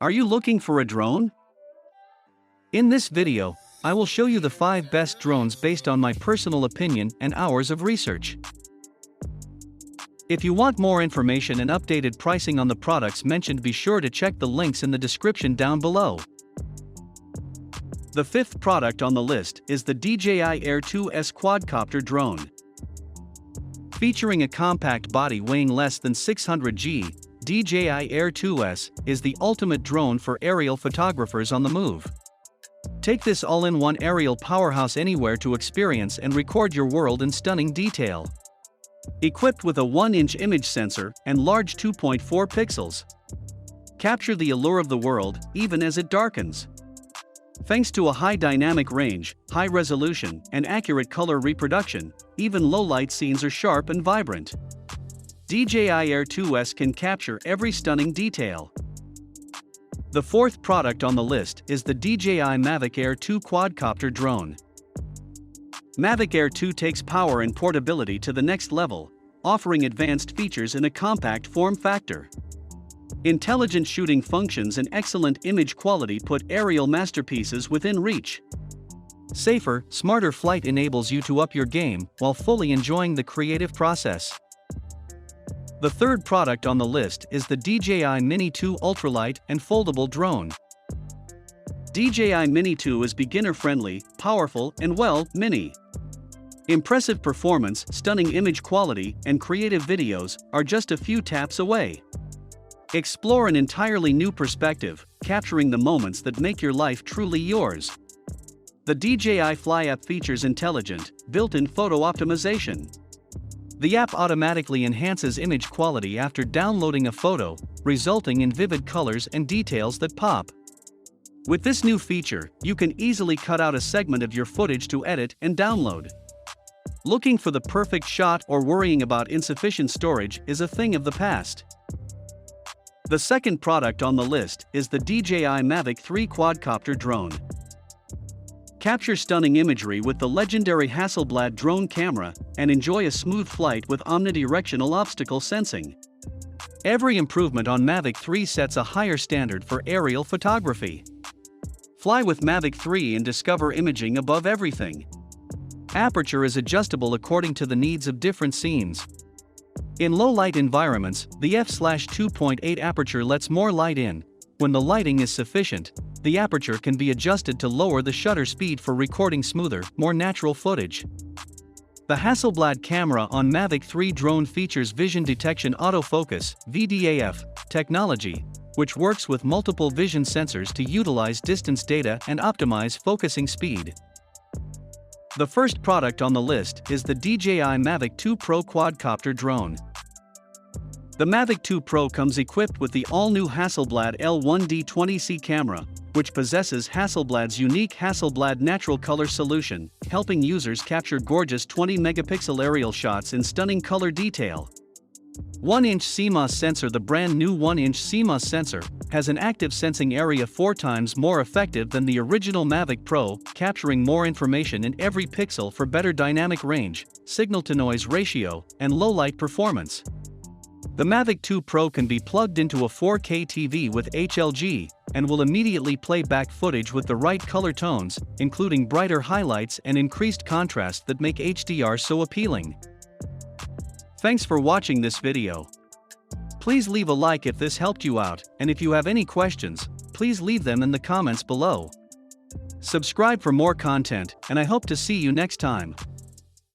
Are you looking for a drone? In this video, I will show you the 5 best drones based on my personal opinion and hours of research. If you want more information and updated pricing on the products mentioned, be sure to check the links in the description down below. The 5th product on the list is the Dji Air 2S Quadcopter Drone. Featuring a compact body weighing less than 600 g, Dji Air 2S is the ultimate drone for aerial photographers on the move. Take this all-in-one aerial powerhouse anywhere to experience and record your world in stunning detail. Equipped with a 1-inch image sensor and large 2.4 pixels. Capture the allure of the world, even as it darkens. Thanks to a high dynamic range, high resolution, and accurate color reproduction, even low-light scenes are sharp and vibrant. Dji Air 2S can capture every stunning detail. The 4th product on the list is the Dji Mavic Air 2 Quadcopter Drone. Mavic Air 2 takes power and portability to the next level, offering advanced features in a compact form factor. Intelligent shooting functions and excellent image quality put aerial masterpieces within reach. Safer, smarter flight enables you to up your game while fully enjoying the creative process. The 3rd product on the list is the Dji Mini 2 Ultralight and Foldable Drone. Dji Mini 2 is beginner-friendly, powerful, and mini. Impressive performance, stunning image quality, and creative videos are just a few taps away. Explore an entirely new perspective, capturing the moments that make your life truly yours. The Dji Fly app features intelligent, built-in photo optimization. The app automatically enhances image quality after downloading a photo, resulting in vivid colors and details that pop. With this new feature, you can easily cut out a segment of your footage to edit and download. Looking for the perfect shot or worrying about insufficient storage is a thing of the past. The 2nd product on the list is the Dji Mavic 3 Quadcopter Drone. Capture stunning imagery with the legendary Hasselblad drone camera and enjoy a smooth flight with omnidirectional obstacle sensing. Every improvement on Mavic 3 sets a higher standard for aerial photography. Fly with Mavic 3 and discover imaging above everything. Aperture is adjustable according to the needs of different scenes. In low-light environments, the f/2.8 aperture lets more light in. When the lighting is sufficient, the aperture can be adjusted to lower the shutter speed for recording smoother, more natural footage. The Hasselblad camera on Mavic 3 drone features vision detection autofocus (VDAF) technology, which works with multiple vision sensors to utilize distance data and optimize focusing speed. The 1st product on the list is the Dji Mavic 2 Pro Quadcopter Drone. The Mavic 2 Pro comes equipped with the all-new Hasselblad L1D20C camera, which possesses Hasselblad's unique Hasselblad natural color solution, helping users capture gorgeous 20-megapixel aerial shots in stunning color detail. 1-inch CMOS sensor. The brand new 1-inch CMOS sensor has an active sensing area 4 times more effective than the original Mavic Pro, capturing more information in every pixel for better dynamic range, signal-to-noise ratio, and low-light performance. The Mavic 2 Pro can be plugged into a 4K TV with HLG, and will immediately play back footage with the right color tones, including brighter highlights and increased contrast that make HDR so appealing. Thanks for watching this video. Please leave a like if this helped you out, and if you have any questions, please leave them in the comments below. Subscribe for more content, and I hope to see you next time.